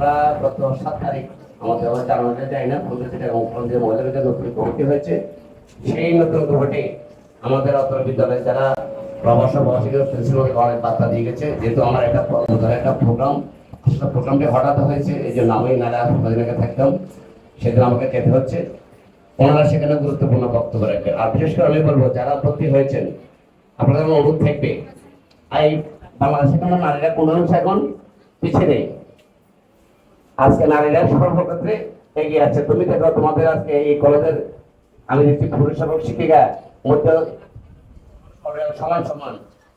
আমরা গত 7 তারিখ আমাদের আমরা জানাতে চাই না যে মহিলাদের নতুন কমিটি হয়েছে, সেই নতুন কমিটি আমাদের অত্র বিদ্যালয়ে যারা প্রিন্সিপালকে অনেক বার্তা দিয়ে গেছে। যেহেতু আমার একটা প্রোগ্রামটি হঠাৎ হয়েছে, এই জন্য আমি নারা থাকতাম, সেদিন আমাকে যেতে হচ্ছে। ওনারা সেখানে গুরুত্বপূর্ণ বক্তব্য রাখবেন। আর বিশেষ করে আমি বলবো, যারা ভর্তি হয়েছেন আপনাদের অনুরোধ থাকবে, এই বাংলাদেশে কোনো নারীরা কোনো অংশ এখন পিছিয়ে নেই। আজকে নারীরা সর্বক্ষেত্রে এগিয়ে আছে। তুমি দেখো তোমাদের আজকে এই কলেজের আমি দেখছি পুরুষ এবং শিক্ষিকা মধ্যে সমান সমান।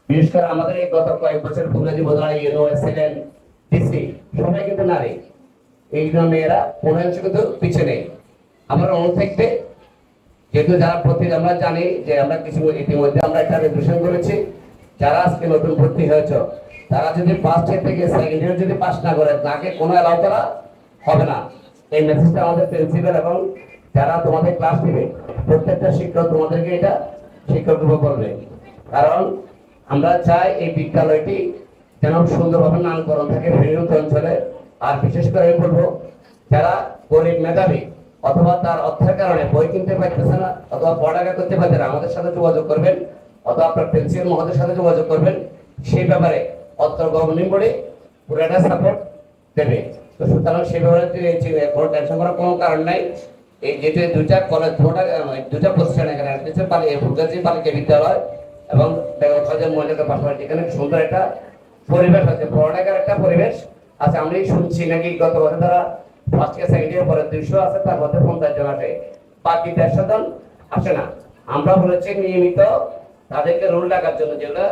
বিশেষ করে আমাদের এই গত কয়েক বছর ফুলগাজী বোধহয় এসএলএন ডিসি সবাই কিন্তু নারী। এই জন্য মেয়েরা কোনো অংশ কিন্তু পিছিয়ে নেই। আমার অনুরোধ থাকবে, যেহেতু যারা ভর্তি আমরা জানি যে আমরা কিছু ইতিমধ্যে আমরা একটা রেজুলেশন করেছি, যারা আজকে নতুন ভর্তি হয়েছে তারা যদি ফার্স্ট ইয়ার থেকে সেকেন্ড ইয়ার যদি পাস না করে তাকে কোনো অ্যালাউ করা হবে না। এই মেসেজটা আমাদের প্রিন্সিপাল এবং যারা তোমাদের ক্লাস নেবে প্রত্যেকটা শিক্ষক তোমাদেরকে এটা শিক্ষক করবে। কারণ আমরা চাই এই বিদ্যালয়টি যেন সুন্দরভাবে নামকরণ থাকে বিভিন্ন অঞ্চলে। আর বিশেষ করে আমি বলবো, যারা গরিব মেধাবী অথবা তার অর্থের কারণে বই কিনতে পারতেছে না অথবা পড়ালেখা করতে পারছে না, আমাদের সাথে যোগাযোগ করবেন অথবা আপনার প্রিন্সিপাল মহোদয়ের সাথে যোগাযোগ করবেন। সেই ব্যাপারে অত্র গভর্নিং বডি পুরোটা সাপোর্ট দেবে। তো সুতরাং সেই ব্যাপারে কোনো টেনশন করার কোনো কারণ নাই। এই যেটা দুটা কলেজ দুটা প্রতিষ্ঠান এখানে ফুলগাজী বালিকা বিদ্যালয় এবং মহিলাদের পাশাপাশি এখানে সুন্দর একটা পরিবেশ আছে, পড়ালেখার একটা পরিবেশ আছে। আমি শুনছি নাকি গত বছর তারা ফার্স্ট ইয়ার সেকেন্ড ইয়ার পরে 200 আছে, তার মধ্যে 50 জন আসে, বাকি 150 জন আসে না। আমরা বলেছি নিয়মিত তাদেরকে রোল রাখার জন্য, যেগুলো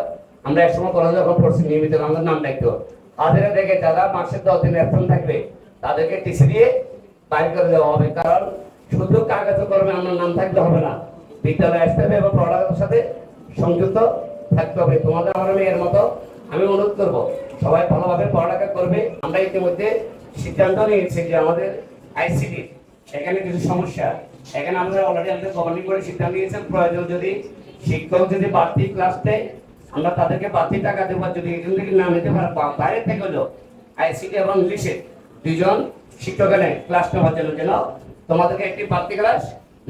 আমরা একসময় কলেজে যখন পড়ছি নিয়মিত আমাদের নাম ডাকতো, তাদের দেখে যারা মাসের 10 দিন অ্যাবসেন্ট থাকবে তাদেরকে টিসি দিয়ে বাইর করে দেওয়া হবে। কারণ শুধু কাগজে কলমে আমার নাম থাকতে হবে না, বিদ্যালয়ে আসতে হবে এবং পড়ালেখার সাথে সংযুক্ত থাকতে হবে। তোমাদের আমার মেয়ের মতো আমি অনুরোধ করবো, সবাই ভালোভাবে পড়ালেখা করবে। আমরা ইতিমধ্যে সিদ্ধান্ত নিয়েছি যে আমাদের আইসিডি এখানে কিছু সমস্যা, এখানে আমরা অলরেডি আমাদের গভর্নিং বডি সিদ্ধান্ত নিয়েছেন, প্রয়োজন যদি শিক্ষক যদি বাড়তি ক্লাস দেয় আমরা তাদেরকে বাড়তি টাকা দেবো। যদি এখান থেকে না নিতে পারে বাইরে থেকে হলো আইসিডি এবং ইংলিশে 2 জন শিক্ষক এনে ক্লাস নেওয়ার জন্য যেন তোমাদেরকে একটি বাড়তি ক্লাস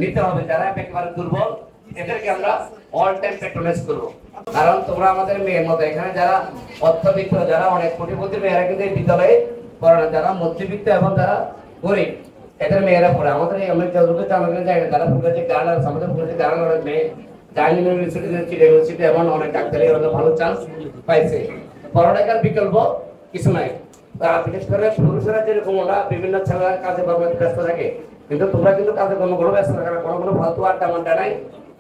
নিতে হবে। যারা একেবারে দুর্বল এদেরকে আমরা অল টাইম প্যাট্রোনাইজ করবো। কারণ তোমরা আমাদের মেয়ের মতো, এখানে যারা অর্থবিত্ত, যারা অনেক কোটিপতি মেয়েরা কিন্তু এই বিদ্যালয়ে পড়ে না, যারা মধ্যবিত্ত এবং যারা গরিব এদের মেয়েরা পড়ে। আমাদের এই আমরা জায়গা যারা ফুলগাজী গার্ডেন্স, আমাদের ফুলগাজী গার্ডেন্স অনেক মেয়ে জাহাঙ্গীর ইউনিভার্সিটি এমন অনেক ডাক্তারি ভালো চান্স পাইছে। পড়ালেখার বিকল্প কিছু নাই। বিশেষ করে পুরুষেরা যেরকম ওরা বিভিন্ন ছেলেরা কাজে ব্যস্ত থাকে, কিন্তু তোমরা কিন্তু কাজে কোনো ব্যস্ত থাকে না, কোনো ফালতু আড্ডা মাড্ডা নাই।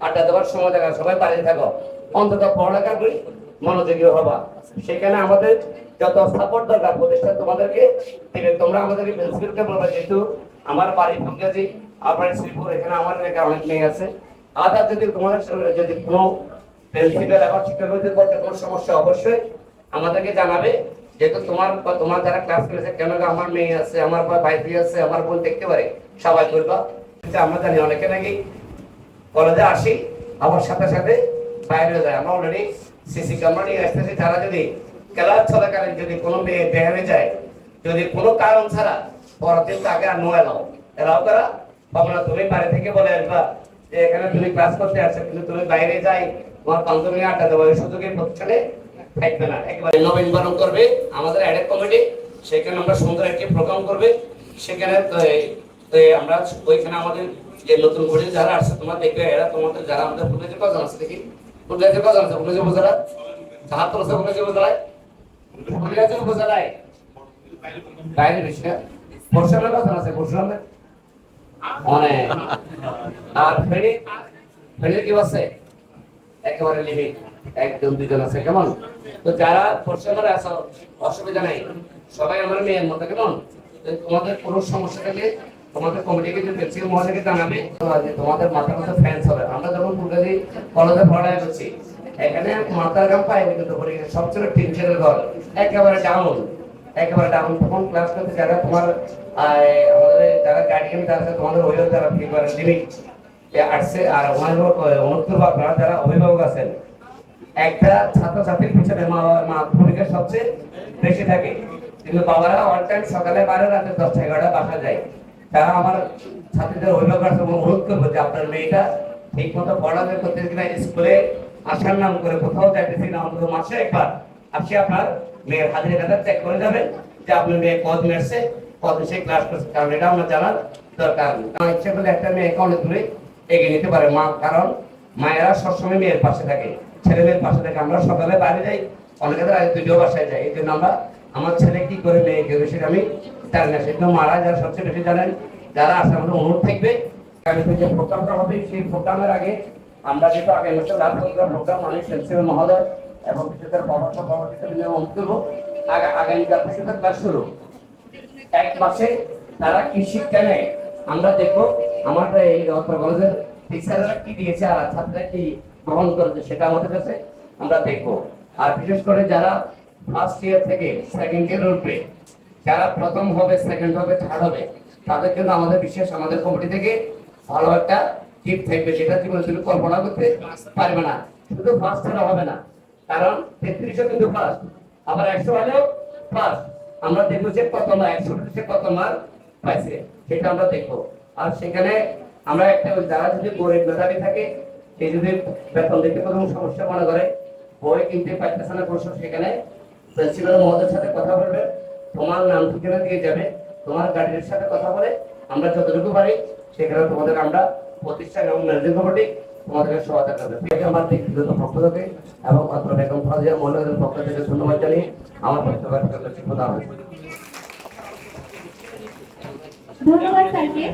আড্ডা দেওয়ার সময় দেখা সবাই বাড়িতে থাকো, অন্তত পড়ালেখা করি মনোযোগী হবা। সেখানে আমাদের যত সাপোর্ট দরকার প্রতিষ্ঠান তোমাদেরকে দেবে। তোমরা আমাদেরকে প্রিন্সিপালকে বলবে, যেহেতু আমার বাড়ি ফুলগাজী, আপনার শ্রীপুর, এখানে আমার অনেক মেয়ে আছে। আদার যদি তোমাদের যদি কোনো প্রিন্সিপাল এবং শিক্ষকদের মধ্যে কোনো সমস্যা অবশ্যই আমাদেরকে জানাবে। যেহেতু তোমার যারা ক্লাস করেছে, কেন আমার মেয়ে আছে, আমার ভাইটি আছে, আমার বোন দেখতে পারে, সবাই বলবা। আমরা জানি অনেকে নাকি কলেজে আসি আবার সাথে সাথে বাইরে যায়। আমরা অলরেডি সিসি ক্যামেরা নিয়ে আসতেছি, তারা যদি ক্লাস চলাকালীন যদি কোনো মেয়ে বেহারে যায়, যদি কোনো কারণ ছাড়া পরের দিন তাকে আর নো এলাও করা হবে না। তুমি বাড়ি থেকে বলে আসবা যে এখানে তুমি ক্লাস করতে আসছো, কিন্তু তুমি বাইরে যাই তোমার বান্ধবী আড্ডা দেবো, এই সুযোগের প্রতিষ্ঠানে থাকবে না। একেবারে নবীনবরণ করবে আমাদের অ্যাডেক কমিটি, সেখানে আমরা সুন্দর একটি প্রোগ্রাম করবে। সেখানে আমরা ওইখানে আমাদের যে নতুন বডি যারা আসছে তোমরা দেখবে, এরা তোমাদের যারা আমাদের ফুলগাজী কজন আছে দেখি, ফুলগাজী কজন আছে, ফুলগাজী উপজেলা ৭৭ আছে, ফুলগাজী উপজেলায় বাইরে বেশি না, পরশুরামের কজন আছে, পরশুরামের অনেক। আর ফেরি কি আছে একেবারে লিমিট, 1-2 জন আছে। কেমন? তো যারা পরশুরামের আছো অসুবিধা নাই, সবাই আমার মেয়ের মতো। কেমন? তোমাদের কোনো সমস্যা থাকলে তোমাদের কমিটিকে যে প্রিন্সিপাল মহোদয়কে জানাবে, তোমাদের মাথার মধ্যে ফ্যান্স হবে। আমরা যখন ফুলগাজী কলেজে পড়ায় করছি, এখানে মাথার গাম পাইনি, কিন্তু সবচেয়ে টিনশের ঘর একেবারে ডাউন। তখন ক্লাস করতে যারা তোমার আমাদের যারা গার্ডিয়ান আছে, তোমাদের অভিভাবক যারা লিমিট আসছে, আর অনুত্তর আপনারা যারা অভিভাবক আছেন, একটা ছাত্রছাত্রীর পিছনে মা ভূমিকা সবচেয়ে বেশি থাকে। কিন্তু বাবারা অল টাইম সকালে 12 রাতে 10টা 11টা বাসা যায়। তারা আমার ছাত্রীদের অভিভাবক অনুরোধ করবো যে আপনার মেয়েটা ঠিক মতো পড়ালেখা করতে কিনা, স্কুলে আসার নাম করে কোথাও যাইতেছি না, অন্তত মাসে একবার আপনি আপনার মেয়ের হাজিরা খাতা চেক করে যাবেন যে আপনার মেয়ে কদিন আসছে, কদিন সে ক্লাস করছে, কারণ এটা আমরা জানার দরকার। আমার ইচ্ছা করলে একটা মেয়ে অনেক দূরে এগিয়ে নিতে পারে মা, কারণ মায়েরা সবসময় মেয়ের পাশে থাকে, ছেলে মেয়ের পাশে থাকে। আমরা সকালে বাইরে যাই, অনেকে তো দুটো বাসায় যাই, এই জন্য আমরা আমার ছেলে কি করে মেয়েকে সেটা আমি জানি না, সেজন্য মারা যারা সবচেয়ে বেশি জানেন। যারা আসলে আমাদের অনুরোধ থাকবে যে প্রোগ্রামটা হবে, সেই প্রোগ্রামের আগে আমরা যেহেতু আগে বছর লাভ প্রোগ্রাম অনেক সেন্সিবল মহোদয় এবং বিশেষ আগামীকাল থেকে ক্লাস শুরু। এক মাসে তারা কি শিক্ষা নেয় আমরা দেখবো। আমাদের এই কলেজের টিচাররা কি দিয়েছে আর ছাত্ররা কি গ্রহণ করেছে সেটা আমাদের কাছে আমরা দেখবো। আর বিশেষ করে যারা ফার্স্ট ইয়ার থেকে সেকেন্ড ইয়ার উঠবে, যারা প্রথম হবে, সেকেন্ড হবে, থার্ড হবে, তাদের জন্য আমাদের বিশেষ আমাদের কমিটি থেকে ভালো একটা গিফট থাকবে, যেটা জীবনে তুমি কল্পনা করতে পারবে না। শুধু ফার্স্ট ছাড়া হবে না, কারণ 3300 কিন্তু ফার্স্ট, আবার 100 হলেও ফার্স্ট। আমরা দেখবো যে কত মার্ক 100 কত মার্ক পাইছে সেটা আমরা দেখবো। আর সেখানে আমরা একটা যারা যদি গরিব মেধাবী থাকে, সে যদি বেতন দিতে কোনো সমস্যা মনে করে, বই কিনতে পারতেছে না প্রশ্ন, সেখানে প্রিন্সিপাল মহোদয়ের সাথে কথা বলবে, তোমার নাম ঠিকানা দিয়ে যাবে, তোমার গার্ডিয়ানের সাথে কথা বলে আমরা যতটুকু পারি সেখানে তোমাদের আমরা প্রতিষ্ঠান এবং ম্যানেজিং কমিটি তোমাদেরকে সহায়তা করবে। আমার ব্যক্তিগত পক্ষ থেকে এবং অত্র বেগম ফাজিয়া মহিলাদের পক্ষ থেকে ধন্যবাদ জানিয়ে আমার বক্তব্য ধন্যবাদ স্যারকে।